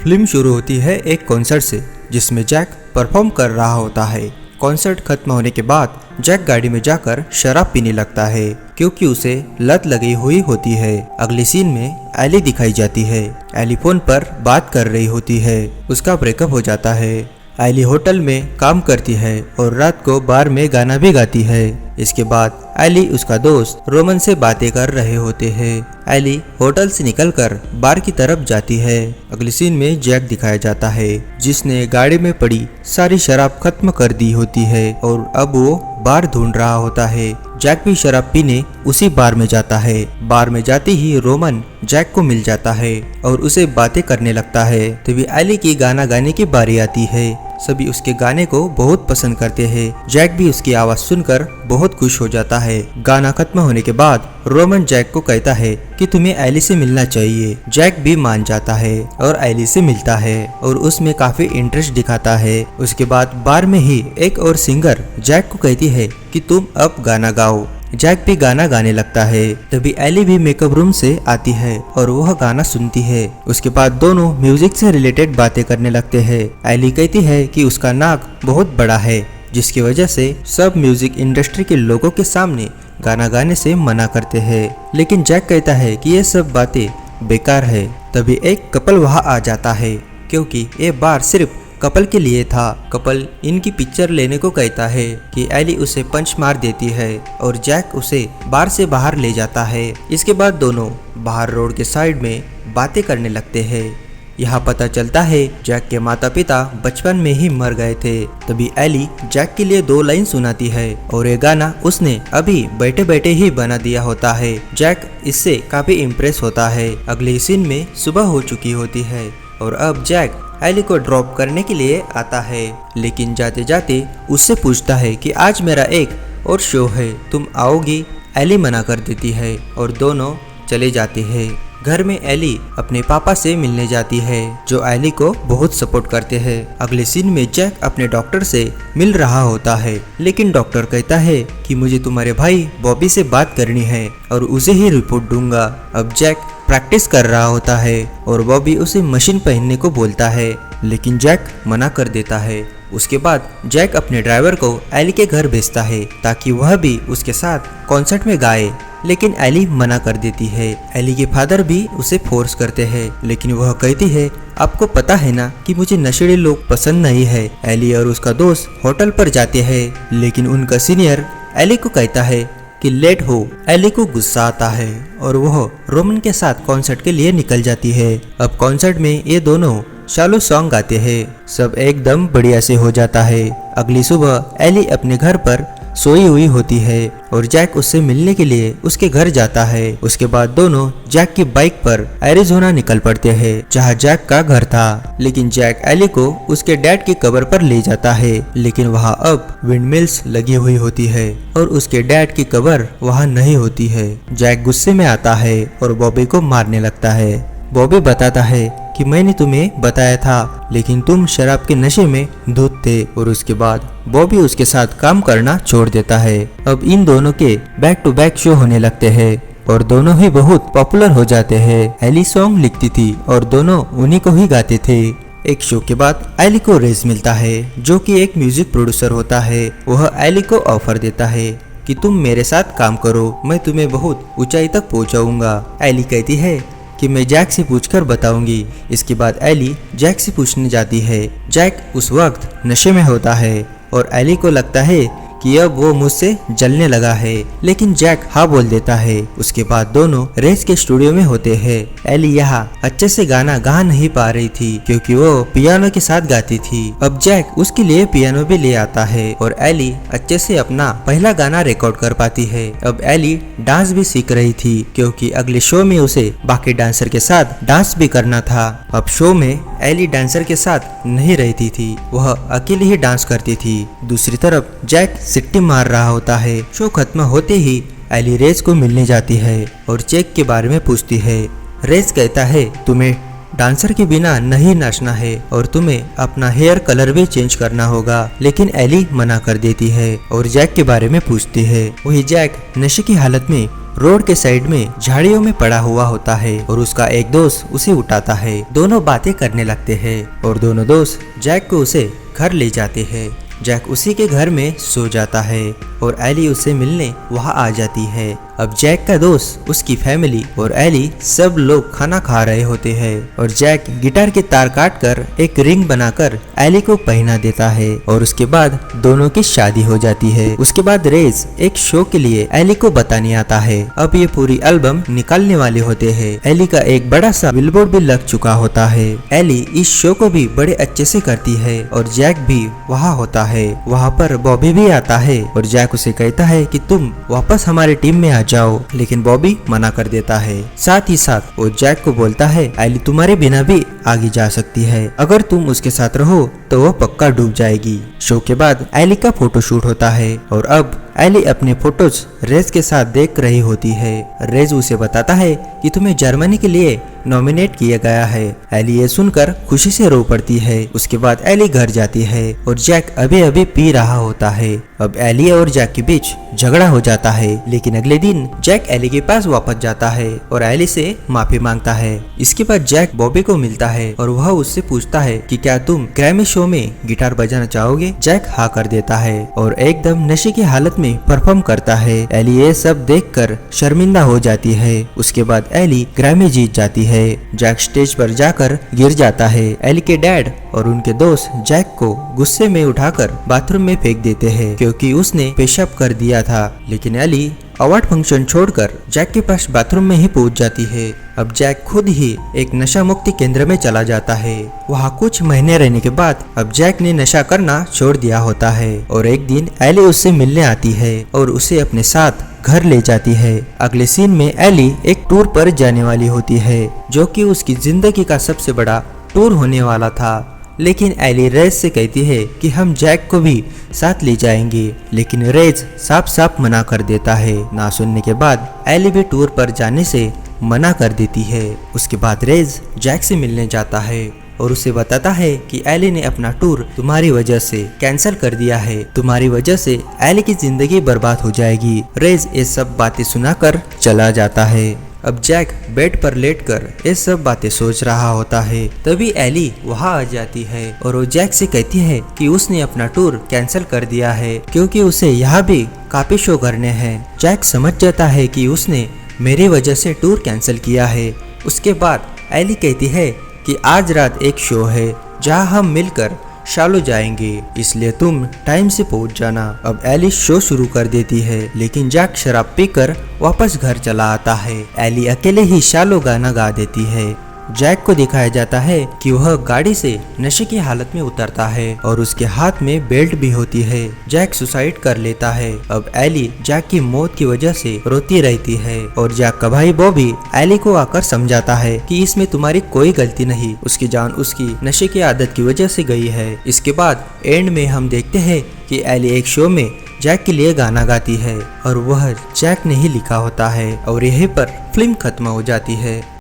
Film शुरू होती है एक कॉन्सर्ट से, जिसमें जैक परफॉर्म कर रहा होता है। कॉन्सर्ट खत्म होने के बाद जैक गाड़ी में जाकर शराब पीने लगता है क्योंकि उसे लत लगी हुई होती है। अगले सीन में एली दिखाई जाती है। एली फोन पर बात कर रही होती है। उसका ब्रेकअप हो जाता है। एली होटल में काम करती है और रात को बार में गाना भी गाती है। इसके बाद एली उसका दोस्त रोमन से बातें कर रहे होते हैं। एली होटल से निकलकर बार की तरफ जाती है। अगले सीन में जैक दिखाया जाता है, जिसने गाड़ी में पड़ी सारी शराब खत्म कर दी होती है और अब वो बार ढूंढ रहा होता है। जैक भी शराब पीने उसी बार में जाता है। बार में जाते ही रोमन जैक को मिल जाता है और उसे बातें करने लगता है। तभी एली की गाना गाने की बारी आती है। सभी उसके गाने को बहुत पसंद करते हैं। जैक भी उसकी आवाज सुनकर बहुत खुश हो जाता है। गाना खत्म होने के बाद रोमन जैक को कहता है कि तुम्हें एली से मिलना चाहिए। जैक भी मान जाता है और एली से मिलता है और उसमें काफी इंटरेस्ट दिखाता है। उसके बाद बार में ही एक और सिंगर जैक को कहती है कि तुम अब गाना गाओ। जैक भी गाना गाने लगता है। तभी एली भी मेकअप रूम से आती है और वह गाना सुनती है। उसके बाद दोनों म्यूजिक से रिलेटेड बातें करने लगते हैं। एली कहती है कि उसका नाक बहुत बड़ा है, जिसकी वजह से सब म्यूजिक इंडस्ट्री के लोगों के सामने गाना गाने से मना करते हैं। लेकिन जैक कहता है कि ये सब बातें बेकार है। तभी एक कपल वहाँ आ जाता है क्योंकि ये बार सिर्फ कपल के लिए था। कपल इनकी पिक्चर लेने को कहता है कि एली उसे पंच मार देती है और जैक उसे बार से बाहर ले जाता है। इसके बाद दोनों बाहर रोड के साइड में बातें करने लगते हैं। यहाँ पता चलता है जैक के माता पिता बचपन में ही मर गए थे। तभी एली जैक के लिए 2 लाइन सुनाती है और ये गाना उसने अभी बैठे बैठे ही बना दिया होता है। जैक इससे काफी इम्प्रेस होता है। अगले सीन में सुबह हो चुकी होती है और अब जैक एली को ड्रॉप करने के लिए आता है, लेकिन जाते जाते उससे पूछता है कि आज मेरा एक और शो है, तुम आओगी? एली मना कर देती है और दोनों चले जाते हैं। घर में एली अपने पापा से मिलने जाती है, जो एली को बहुत सपोर्ट करते हैं। अगले सीन में जैक अपने डॉक्टर से मिल रहा होता है, लेकिन डॉक्टर कहता है कि मुझे तुम्हारे भाई बॉबी से बात करनी है और उसे ही रिपोर्ट दूंगा। अब जैक प्रैक्टिस कर रहा होता है और बॉबी उसे मशीन पहनने को बोलता है, लेकिन जैक मना कर देता है। उसके बाद जैक अपने ड्राइवर को एली के घर भेजता है ताकि वह भी उसके साथ कॉन्सर्ट में गाए, लेकिन एली मना कर देती है। एली के फादर भी उसे फोर्स करते हैं, लेकिन वह कहती है आपको पता है ना कि मुझे नशेड़ी लोग पसंद नहीं है। एली और उसका दोस्त होटल पर जाते हैं, लेकिन उनका सीनियर एली को कहता है कि लेट हो। एली को गुस्सा आता है और वह रोमन के साथ कॉन्सर्ट के लिए निकल जाती है। अब कॉन्सर्ट में ये दोनों शालू सॉन्ग गाते हैं। सब एकदम बढ़िया से हो जाता है। अगली सुबह एली अपने घर पर सोई हुई होती है और जैक उससे मिलने के लिए उसके घर जाता है। उसके बाद दोनों जैक की बाइक पर एरिज़ोना निकल पड़ते हैं, जहां जैक का घर था। लेकिन जैक एली को उसके डैड की कब्र पर ले जाता है, लेकिन वहां अब विंडमिल्स लगी हुई होती है और उसके डैड की कब्र वहां नहीं होती है। जैक गुस्से में आता है और बॉबी को मारने लगता है। बॉबी बताता है कि मैंने तुम्हें बताया था, लेकिन तुम शराब के नशे में धुत थे। और उसके बाद बॉबी उसके साथ काम करना छोड़ देता है। अब इन दोनों के बैक टू बैक शो होने लगते हैं और दोनों ही बहुत पॉपुलर हो जाते हैं। एली सॉन्ग लिखती थी और दोनों उन्हीं को ही गाते थे। एक शो के बाद एली को रेज मिलता है, जो कि एक म्यूजिक प्रोड्यूसर होता है। वह एली को ऑफर देता है कि तुम मेरे साथ काम करो, मैं तुम्हें बहुत ऊंचाई तक पहुंचाऊंगा। एली कहती है कि मैं जैक से पूछकर बताऊंगी। इसके बाद एली जैक से पूछने जाती है। जैक उस वक्त नशे में होता है और एली को लगता है कि अब वो मुझसे जलने लगा है, लेकिन जैक हाँ बोल देता है। उसके बाद दोनों रेस के स्टूडियो में होते हैं। एली यहाँ अच्छे से गाना गा नहीं पा रही थी क्योंकि वो पियानो के साथ गाती थी। अब जैक उसके लिए पियानो भी ले आता है और एली अच्छे से अपना पहला गाना रिकॉर्ड कर पाती है। अब एली डांस भी सीख रही थी क्योंकि अगले शो में उसे बाकी डांसर के साथ डांस भी करना था। अब शो में एली डांसर के साथ नहीं रहती थी, वह अकेले ही डांस करती थी। दूसरी तरफ जैक सिट्टी मार रहा होता है। शो खत्म होते ही एली रेस को मिलने जाती है और जैक के बारे में पूछती है। रेस कहता है तुम्हें डांसर के बिना नहीं नाचना है और तुम्हें अपना हेयर कलर भी चेंज करना होगा, लेकिन एली मना कर देती है और जैक के बारे में पूछती है। वही जैक नशे की हालत में रोड के साइड में झाड़ियों में पड़ा हुआ होता है और उसका एक दोस्त उसे उठाता है। दोनों बातें करने लगते हैं और दोनों दोस्त जैक को उसे घर ले जाते हैं। जैक उसी के घर में सो जाता है और एली उससे मिलने वहाँ आ जाती है। अब जैक का दोस्त, उसकी फैमिली और एली सब लोग खाना खा रहे होते हैं और जैक गिटार के तार काट कर एक रिंग बनाकर एली को पहना देता है और उसके बाद दोनों की शादी हो जाती है। उसके बाद रेज एक शो के लिए एली को बताने आता है। अब ये पूरी एल्बम निकालने वाले होते हैं। एली का एक बड़ा सा बिलबोर्ड भी लग चुका होता है। एली इस शो को भी बड़े अच्छे से करती है और जैक भी वहाँ होता है। वहाँ पर बॉबी भी आता है और जैक उसे कहता है कि तुम वापस हमारी टीम में आ जाओ, लेकिन बॉबी मना कर देता है। साथ ही साथ वो जैक को बोलता है एली तुम्हारे बिना भी आगे जा सकती है, अगर तुम उसके साथ रहो तो वो पक्का डूब जाएगी। शो के बाद एली का फोटोशूट होता है और अब एली अपने फोटोज रेज के साथ देख रही होती है। रेज उसे बताता है कि तुम्हें जर्मनी के लिए नॉमिनेट किया गया है। एली ये सुनकर खुशी से रो पड़ती है। उसके बाद एली घर जाती है और जैक अभी अभी पी रहा होता है। अब एली और जैक के बीच झगड़ा हो जाता है, लेकिन अगले दिन जैक एली के पास वापस जाता है और एली से माफी मांगता है। इसके बाद जैक बॉबी को मिलता है और वह उससे पूछता है कि क्या तुम ग्रैमी शो में गिटार बजाना चाहोगे। जैक हाँ कर देता है और एकदम नशे की हालत में परफॉर्म करता है। एली ये सब देखकर शर्मिंदा हो जाती है। उसके बाद एली ग्रैमी जीत जाती है। जैक स्टेज पर जाकर गिर जाता है। एली के डैड और उनके दोस्त जैक को गुस्से में उठाकर बाथरूम में फेंक देते हैं क्योंकि उसने पेशाब कर दिया था। लेकिन एली अवार्ड फंक्शन छोड़कर जैक के पास बाथरूम में ही पहुंच जाती है। अब जैक खुद ही एक नशा मुक्ति केंद्र में चला जाता है। वहाँ कुछ महीने रहने के बाद अब जैक ने नशा करना छोड़ दिया होता है और एक दिन एली उससे मिलने आती है और उसे अपने साथ घर ले जाती है। अगले सीन में एली एक टूर पर जाने वाली होती है जो कि उसकी जिंदगी का सबसे बड़ा टूर होने वाला था। लेकिन एली रेज से कहती है कि हम जैक को भी साथ ले जाएंगे, लेकिन रेज साफ साफ मना कर देता है। ना सुनने के बाद एली भी टूर पर जाने से मना कर देती है। उसके बाद रेज जैक से मिलने जाता है और उसे बताता है कि एली ने अपना टूर तुम्हारी वजह से कैंसिल कर दिया है। तुम्हारी वजह से एली की जिंदगी बर्बाद हो जाएगी। रेज ये सब बातें सुनाकर चला जाता है। अब जैक बेड पर लेटकर ये सब बातें सोच रहा होता है। तभी एली वहाँ आ जाती है और वो जैक से कहती है कि उसने अपना टूर कैंसिल कर दिया है क्योंकि उसे यहाँ भी काफी शो करने हैं। जैक समझ जाता है कि उसने मेरी वजह से टूर कैंसिल किया है। उसके बाद एली कहती है कि आज रात एक शो है जहाँ हम मिलकर शालो जाएंगे, इसलिए तुम टाइम से पहुंच जाना। अब एली शो शुरू कर देती है, लेकिन जैक शराब पीकर वापस घर चला आता है। एली अकेले ही शालो गाना गा देती है। जैक को दिखाया जाता है कि वह गाड़ी से नशे की हालत में उतरता है और उसके हाथ में बेल्ट भी होती है। जैक सुसाइड कर लेता है। अब एली जैक की मौत की वजह से रोती रहती है और जैक का भाई बॉबी एली को आकर समझाता है कि इसमें तुम्हारी कोई गलती नहीं, उसकी जान उसकी नशे की आदत की वजह से गई है। इसके बाद एंड में हम देखते हैं कि एली एक शो में जैक के लिए गाना गाती है और वह जैक ने ही लिखा होता है और यहीं पर फिल्म खत्म हो जाती है।